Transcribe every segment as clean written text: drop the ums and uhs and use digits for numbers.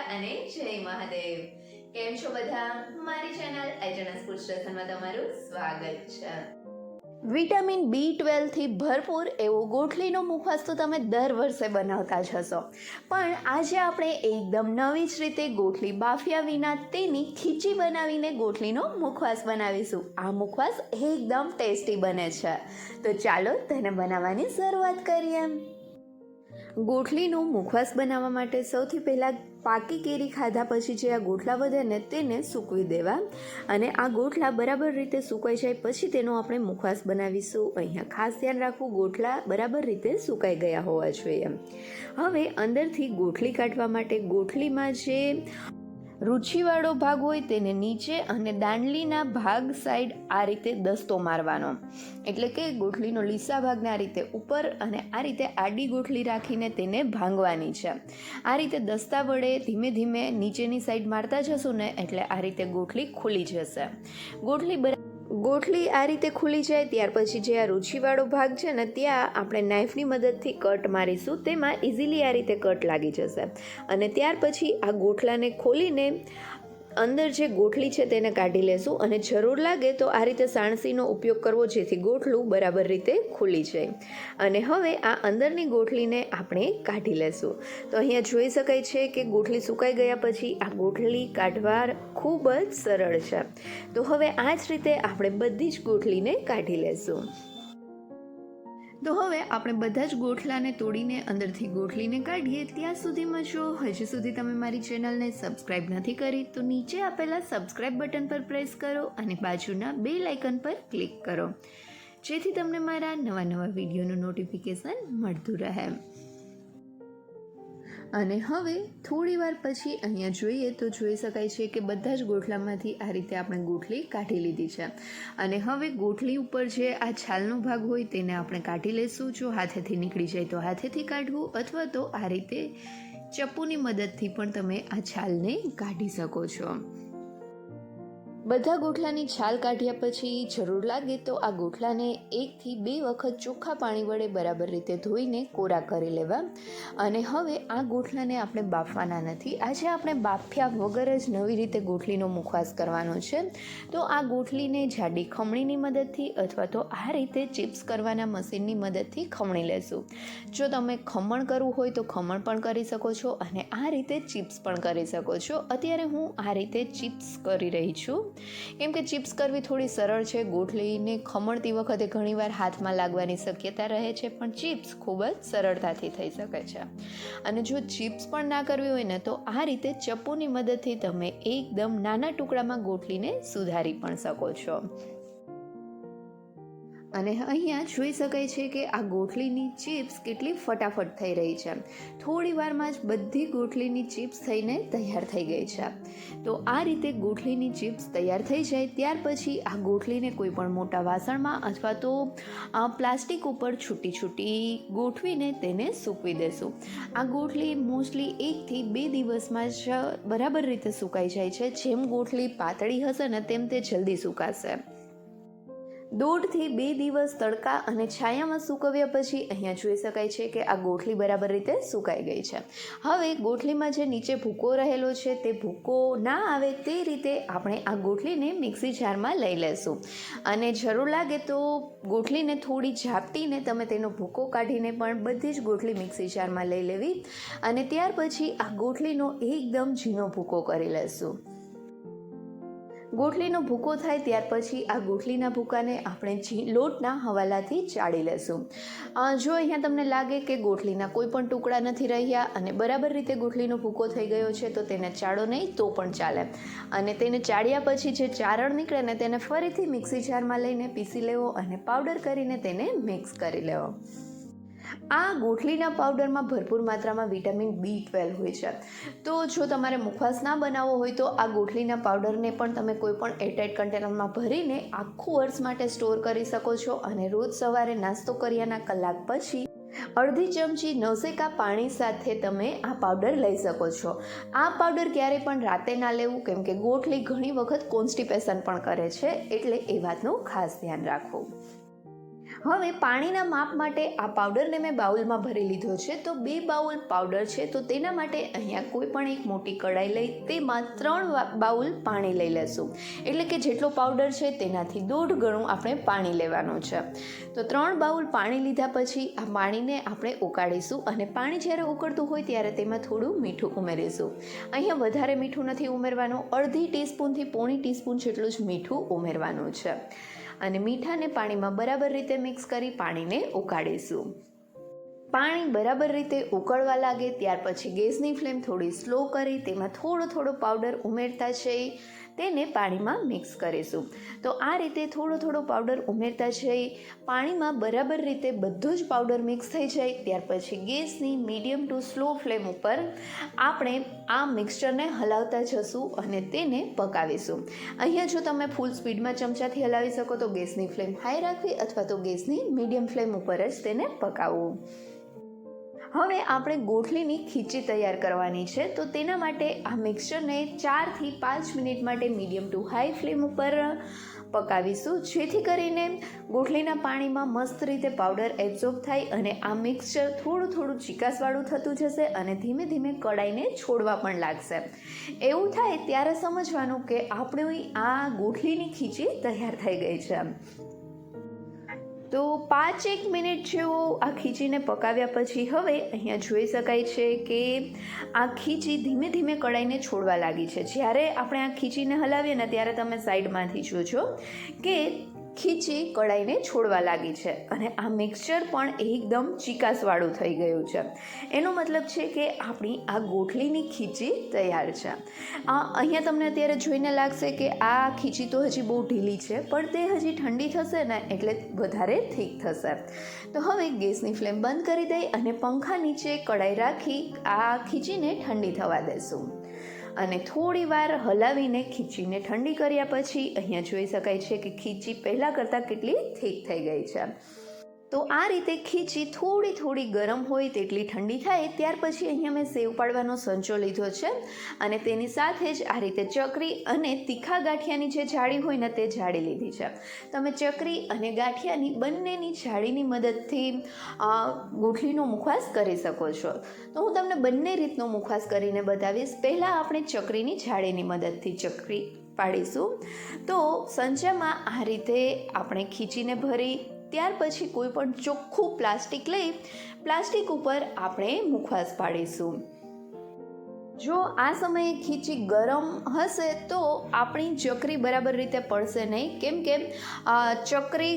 અને જય મહાદેવ. કેમ છો બધા? મારી ચેનલ એજનસ ફૂડ સ્ટેશનમાં તમારું સ્વાગત છે. વિટામિન B12 થી ભરપૂર એવો ગોઠલીનો મુખવાસ તો તમે દર વર્ષે બનાવતા જ હશો, પણ આજે આપણે એકદમ નવી જ રીતે ગોઠલી બાફ્યા વિના તેની ખીચી બનાવીને ગોઠલીનો મુખવાસ બનાવીશું. આ મુખવાસ એકદમ ટેસ્ટી બને છે, તો ચાલો તેને બનાવવાની શરૂઆત કરીએ. ગોઠલીનો મુખવાસ બનાવવા માટે સૌથી પહેલાં પાકી કેરી ખાધા પછી જે આ ગોઠલા વધે ને તેને સૂકવી દેવા, અને આ ગોઠલા બરાબર રીતે સુકાઈ જાય પછી તેનો આપણે મુખવાસ બનાવીશું. અહીંયા ખાસ ધ્યાન રાખવું, ગોઠલા બરાબર રીતે સુકાઈ ગયા હોવા જોઈએ. હવે અંદરથી ગોઠલી કાઢવા માટે ગોઠલીમાં જે રૂચીવાળો ભાગ હોય તેને નીચે અને દાંડલીના ભાગ સાઈડ આ રીતે દસ્તો મારવાનો, એટલે કે ગોઠલીનો લીસા ભાગને આ રીતે ઉપર અને આ રીતે આડી ગોઠલી રાખીને તેને ભાંગવાની છે. આ રીતે દસ્તા વડે ધીમે ધીમે નીચેની સાઈડ મારતા જશું ને એટલે આ રીતે ગોઠલી ખુલી જશે. ગોઠલી આ રીતે ખુલી જાય ત્યાર પછી જે આ રૂચીવાળો ભાગ છે ને ત્યાં આપણે નાઇફની મદદથી કટ મારીશું, તેમાં ઇઝીલી આ રીતે કટ લાગી જશે. અને ત્યાર પછી આ ગોઠલાને ખોલીને અંદર જે ગોઠલી છે તેને કાઢી લેશું, અને જરૂર લાગે તો આ રીતે સાણસીનો ઉપયોગ કરવો જેથી ગોઠલું બરાબર રીતે ખુલી જાય. અને હવે આ અંદરની ગોઠલીને આપણે કાઢી લેશું. તો અહીંયા જોઈ શકાય છે કે ગોઠલી સુકાઈ ગયા પછી આ ગોઠલી કાઢવા ખૂબ જ સરળ છે. તો હવે આ જ રીતે આપણે બધી જ ગોઠલીને કાઢી લેશું. તો હવે આપણે બધા જ ગોઠલાને તોડીને અંદરથી ગોઠલીને કાઢીએ. ત્યાં સુધીમાં જો હજી સુધી તમે મારી ચેનલને સબસ્ક્રાઈબ નથી કરી તો નીચે આપેલા સબસ્ક્રાઈબ બટન પર પ્રેસ કરો અને બાજુના બેલ આઇકન પર ક્લિક કરો, જેથી તમને મારા નવા વિડીયોનું નોટિફિકેશન મળતું રહે. અને હવે થોડી વાર પછી અહીંયા જોઈએ તો જોઈ શકાય છે કે બધા જ ગોઠલામાંથી આ રીતે આપણે ગોઠલી કાઢી લીધી છે. અને હવે ગોઠલી ઉપર જે આ છાલનો ભાગ હોય તેને આપણે કાઢી લઈશું. જો હાથેથી નીકળી જાય તો હાથેથી કાઢવું, અથવા તો આ રીતે ચપ્પુની મદદથી પણ તમે આ છાલને કાઢી શકો છો. બધા ગોઠલાની છાલ કાઢ્યા પછી જરૂર લાગે તો આ ગોઠલાને 1 થી 2 વખત ચોખ્ખા પાણી વડે બરાબર રીતે ધોઈને કોરા કરી લેવા. અને હવે આ ગોઠલાને આપણે બાફવાના નથી. આજે આપણે બાફ્યા વગર જ નવી રીતે ગોઠલીનો મુખવાસ કરવાનો છે. તો આ ગોઠલીને જાડી ખમણીની મદદથી અથવા તો આ રીતે ચિપ્સ કરવાના મશીનની મદદથી ખમણી લેશું. જો તમે ખમણ કરવું હોય તો ખમણ પણ કરી શકો છો અને આ રીતે ચિપ્સ પણ કરી શકો છો. અત્યારે હું આ રીતે ચિપ્સ કરી રહી છું, કેમ કે ચિપ્સ કરવી થોડી સરળ છે. ગોઠલીને ખમણતી વખતે ઘણીવાર હાથમાં લાગવાની શક્યતા રહે છે, પણ ચિપ્સ ખૂબ જ સરળતાથી થઈ શકે છે. અને જો ચિપ્સ પણ ના કરવી હોય ને તો આ રીતે ચપ્પુની મદદથી તમે એકદમ નાના ટુકડામાં ગોઠલીને સુધારી પણ શકો છો. અને અહીંયા જોઈ શકાય છે કે આ ગોઠલીની ચિપ્સ કેટલી ફટાફટ થઈ રહી છે. થોડી વારમાં જ બધી ગોઠલીની ચિપ્સ થઈને તૈયાર થઈ ગઈ છે. તો આ રીતે ગોઠલીની ચિપ્સ તૈયાર થઈ જાય ત્યાર પછી આ ગોઠલીને કોઈ પણ મોટા વાસણમાં અથવા તો પ્લાસ્ટિક ઉપર છૂટી ગોઠવીને તેને સૂકવી દેશું. આ ગોઠલી મોસ્ટલી 1 થી 2 દિવસમાં જ બરાબર રીતે સુકાઈ જાય છે. જેમ ગોઠલી પાતળી હશે ને તેમ તે જલ્દી સુકાશે. 1.5 થી 2 દિવસ તડકા અને છાયામાં સૂકવ્યા પછી અહીંયા જોઈ શકાય છે કે આ ગોઠલી બરાબર રીતે સુકાઈ ગઈ છે. હવે ગોઠલીમાં જે નીચે ભૂકો રહેલો છે તે ભૂકો ના આવે તે રીતે આપણે આ ગોઠલીને મિક્સી જારમાં લઈ લેશું. અને જરૂર લાગે તો ગોઠલીને થોડી ઝાપટીને તમે તેનો ભૂકો કાઢીને પણ બધી જ ગોઠલી મિક્સી જારમાં લઈ લેવી, અને ત્યાર પછી આ ગોઠલીનો એકદમ ઝીણો ભૂકો કરી લેશું. ગોઠલીનો ભૂકો થાય ત્યાર પછી આ ગોઠલીના ભૂકાને આપણે લોટના હવાલાથી ચાળી લેશું. જો અહીંયા તમને લાગે કે ગોઠલીના કોઈ પણ ટુકડા નથી રહ્યા અને બરાબર રીતે ગોઠલીનો ભૂકો થઈ ગયો છે તો તેને ચાળો નહીં તો પણ ચાલે. અને તેને ચાળ્યા પછી જે ચારણ નીકળે ને તેને ફરીથી મિક્સી જારમાં લઈને પીસી લેવો અને પાવડર કરીને તેને મિક્સ કરી લેવો. આ ગોઠલીના પાવડરમાં ભરપૂર માત્રામાં વિટામિન B12 હોય છે. તો જો તમારે મુખવાસ ના બનાવવો હોય તો આ ગોઠલીના પાવડરને પણ તમે કોઈ પણ એરટાઇટ કન્ટેનરમાં ભરીને આખું વર્ષ માટે સ્ટોર કરી શકો છો. અને રોજ સવારે નાસ્તો કર્યાના કલાક પછી અડધી ચમચી નવસેકા પાણી સાથે તમે આ પાવડર લઈ શકો છો. આ પાવડર ક્યારે પણ રાતે ના લેવું, કેમ કે ગોઠલી ઘણી વખત કોન્સ્ટિપેશન પણ કરે છે, એટલે એ વાતનું ખાસ ધ્યાન રાખવું. હવે પાણીના માપ માટે આ પાવડરને મેં બાઉલમાં ભરી લીધો છે. તો 2 બાઉલ પાવડર છે, તો તેના માટે અહીંયા કોઈ પણ એક મોટી કઢાઈ લઈ તેમાં 3 બાઉલ પાણી લઈ લેશું. એટલે કે જેટલો પાવડર છે તેનાથી 1.5 ગણું આપણે પાણી લેવાનું છે. તો 3 બાઉલ પાણી લીધા પછી આ પાણીને આપણે ઉકાળીશું અને પાણી જ્યારે ઉકળતું હોય ત્યારે તેમાં થોડું મીઠું ઉમેરીશું. અહીંયા વધારે મીઠું નથી ઉમેરવાનું, અડધી ટીસ્પૂનથી પોણી ટીસ્પૂન જેટલું જ મીઠું ઉમેરવાનું છે. અને મીઠાને પાણીમાં બરાબર રીતે મિક્સ કરી પાણીને ઉકાળીશું. પાણી બરાબર રીતે ઉકળવા લાગે ત્યાર પછી ગેસની ફ્લેમ થોડી સ્લો કરી તેમાં થોડો પાવડર ઉમેરતા જઈ તેને પાણીમાં મિક્સ કરીશું. તો આ રીતે થોડો પાવડર ઉમેરતા જઈ પાણીમાં બરાબર રીતે બધો જ પાવડર મિક્સ થઈ જાય ત્યાર પછી ગેસની મીડિયમ ટુ સ્લો ફ્લેમ ઉપર આપણે આ મિક્સચરને હલાવતા જશું અને તેને પકાવીશું. અહીંયા જો તમે ફૂલ સ્પીડમાં ચમચાથી હલાવી શકો તો ગેસની ફ્લેમ હાઈ રાખવી અથવા તો ગેસની મીડિયમ ફ્લેમ ઉપર જ તેને પકાવવું. હવે આપણે ગોઠલીની ખીચી તૈયાર કરવાની છે. તો તેના માટે આ મિક્સચરને 4 થી 5 મિનિટ માટે મીડિયમ ટુ હાઈ ફ્લેમ ઉપર પકાવીશું, જેથી કરીને ગોઠલીના પાણીમાં મસ્ત રીતે પાવડર એબ્ઝોર્બ થાય અને આ મિક્સચર થોડું ચીકાસવાળું થતું જશે અને ધીમે ધીમે કડાઈને છોડવા પણ લાગશે. એવું થાય ત્યારે સમજવાનું કે આપણી આ ગોઠલીની ખીચી તૈયાર થઈ ગઈ છે. તો 5-1 મિનિટ જેવો આ ખીચીને પકાવ્યા પછી હવે અહીંયા જોઈ શકાય છે કે આ ખીચી ધીમે ધીમે કડાઈને છોડવા લાગી છે. જ્યારે આપણે આ ખીચીને હલાવીએ ને ત્યારે તમે સાઈડમાંથી જોજો કે ખીચી કડાઈને છોડવા લાગી છે અને આ મિક્સચર પણ એકદમ ચીકાસવાળું થઈ ગયું છે. એનો મતલબ છે કે આપણી આ ગોઠલીની ખીચી તૈયાર છે. અહીંયા તમને અત્યારે જોઈને લાગશે કે આ ખીચી તો હજી બહુ ઢીલી છે, પણ તે હજી ઠંડી થશે ને એટલે વધારે થીક થશે. તો હવે ગેસની ફ્લેમ બંધ કરી દઈ અને પંખા નીચે કડાઈ રાખી આ ખીચીને ઠંડી થવા દેશું અને થોડી વાર હલાવીને ખીચીને ઠંડી કર્યા પછી અહીંયા જોઈ શકાય છે કે ખીચી પહેલાં કરતાં કેટલી થીક થઈ ગઈ છે. તો આ રીતે ખીચી થોડી ગરમ હોય તેટલી ઠંડી થાય ત્યાર પછી અહીંયા મેં સેવ પાડવાનો સંચો લીધો છે અને તેની સાથે જ આ રીતે ચકરી અને તીખા ગાંઠિયાની જે જાળી હોય ને તે જાળી લીધી છે. તમે ચકરી અને ગાંઠિયાની બંનેની જાળીની મદદથી ગોઠલીનો મુખવાસ કરી શકો છો. તો હું તમને બંને રીતનો મુખવાસ કરીને બતાવીશ. પહેલાં આપણે ચકરીની જાળીની મદદથી ચકરી પાડીશું. તો સંચામાં આ રીતે આપણે ખીચીને ભરી ત્યાર પછી કોઈ પણ ચોખ્ખું પ્લાસ્ટિક લઈ પ્લાસ્ટિક ઉપર આપણે મુખવાસ પાડીશું. જો આ સમયે ખીચી ગરમ હશે તો આપણી ચકરી બરાબર રીતે પડશે નહીં, કેમ કે ચકરી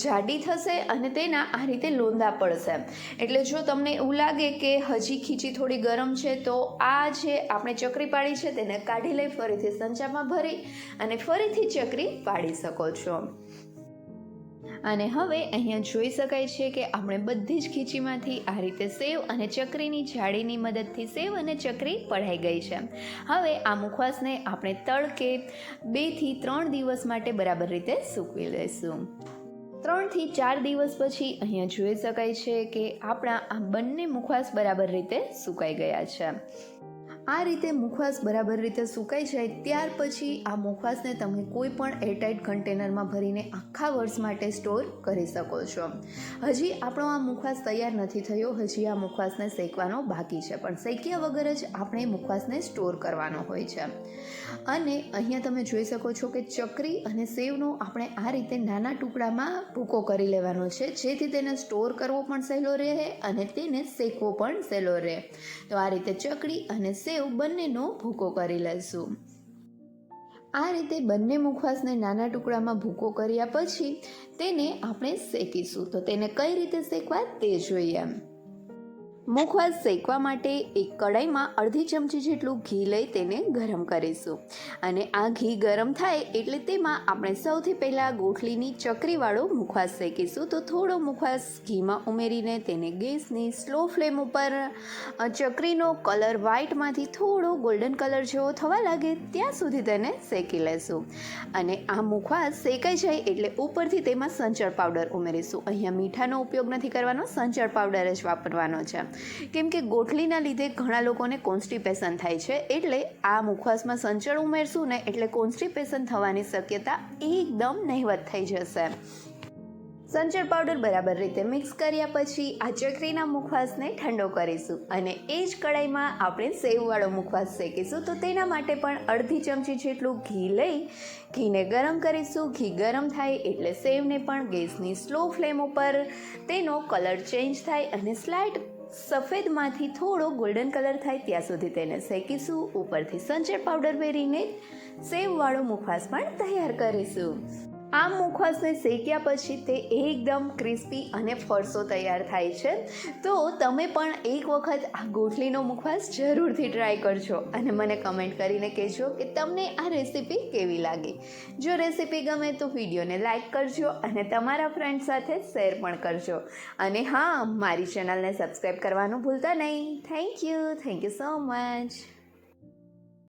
જાડી થશે અને તેના આ રીતે લોંદા પડશે. એટલે જો તમને એવું લાગે કે હજી ખીચી થોડી ગરમ છે તો આ જે આપણે ચકરી પાડી છે તેને કાઢી લઈ ફરીથી સંચામાં ભરી અને ફરીથી ચકરી પાડી શકો છો. અને હવે અહીંયા જોઈ શકાય છે કે આપણે બધી જ ખીચીમાંથી આ રીતે સેવ અને ચકરીની જાળીની મદદથી સેવ અને ચકરી પડાઈ ગઈ છે. હવે આ મુખવાસને આપણે તડકે 2 થી 3 દિવસ માટે બરાબર રીતે સૂકવી લઈશું. 3 થી 4 દિવસ પછી અહીંયા જોઈ શકાય છે કે આપણા આ બંને મુખવાસ બરાબર રીતે સુકાઈ ગયા છે. આ રીતે મુખવાસ બરાબર રીતે સુકાઈ જાય ત્યાર પછી આ મુખવાસને તમે કોઈ પણ એરટાઇટ કન્ટેનરમાં ભરીને આખા વર્ષ માટે સ્ટોર કરી શકો છો. હજી આપણો આ મુખવાસ તૈયાર નથી થયો, હજી આ મુખવાસને શેકવાનો બાકી છે, પણ શેક્યા વગર જ આપણે મુખવાસને સ્ટોર કરવાનો હોય છે. અને અહીંયા તમે જોઈ શકો છો કે ચકરી અને સેવનો આપણે આ રીતે નાના ટુકડામાં ભૂકો કરી લેવાનો છે, જેથી તેને સ્ટોર કરવો પણ સહેલો રહે અને તેને શેકવો પણ સહેલો રહે. તો આ રીતે ચકરી અને સેવ બંનેનો ભૂકો કરી લઈશું. આ રીતે બંને મુખવાસને નાના ટુકડામાં ભૂકો કર્યા પછી તેને આપણે શેકીશું. તો તેને કઈ રીતે શેકવા તે જોઈએ. મુખવાસ શેકવા માટે એક કડાઈમાં અડધી ચમચી જેટલું ઘી લઈ તેને ગરમ કરીશું અને આ ઘી ગરમ થાય એટલે તેમાં આપણે સૌથી પહેલાં ગોઠલીની ચકરીવાળો મુખવાસ શેકીશું. તો થોડો મુખવાસ ઘીમાં ઉમેરીને તેને ગેસની સ્લો ફ્લેમ ઉપર ચકરીનો કલર વ્હાઇટમાંથી થોડો ગોલ્ડન કલર જેવો થવા લાગે ત્યાં સુધી તેને શેકી લેશું. અને આ મુખવાસ શેકાઈ જાય એટલે ઉપરથી તેમાં સંચળ પાવડર ઉમેરીશું. અહીંયા મીઠાનો ઉપયોગ નથી કરવાનો, સંચળ પાવડર જ વાપરવાનો છે, કેમ કે ગોઠલીના લીધે ઘણા લોકોને કોન્સ્ટિપેશન થાય છે. એટલે આ મુખવાસમાં સંચળ ઉમેરશું ને એટલે કોન્સ્ટિપેશન થવાની શક્યતા એકદમ નહિવત થઈ જશે. સંચળ પાવડર બરાબર રીતે મિક્સ કર્યા પછી આ ચકરીના મુખવાસને ઠંડો કરીશું અને એ જ કડાઈમાં આપણે સેવવાળો મુખવાસ શેકીશું. તો તેના માટે પણ અડધી ચમચી જેટલું ઘી લઈ ઘીને ગરમ કરીશું. ઘી ગરમ થાય એટલે સેવને પણ ગેસની સ્લો ફ્લેમ ઉપર તેનો કલર ચેન્જ થાય અને સ્લાઇટ સફેદમાંથી થોડો ગોલ્ડન કલર થાય ત્યાં સુધી તેને શેકીશું. ઉપરથી સંચળ પાવડર વેરીને સેવવાળો મુખવાસ પણ તૈયાર કરીશું. આ મુખવાસને શેક્યા પછી તે એકદમ ક્રિસ્પી અને ફરસો તૈયાર થાય છે. તો તમે પણ એક વખત આ ગોઠલીનો મુખવાસ જરૂરથી ટ્રાય કરજો અને મને કમેન્ટ કરીને કહેજો કે તમને આ રેસીપી કેવી લાગી. જો રેસીપી ગમે તો વિડીયોને લાઇક કરજો અને તમારા ફ્રેન્ડ સાથે શેર પણ કરજો. અને હા, મારી ચેનલને સબસ્ક્રાઈબ કરવાનું ભૂલતા નહીં. Thank you so much.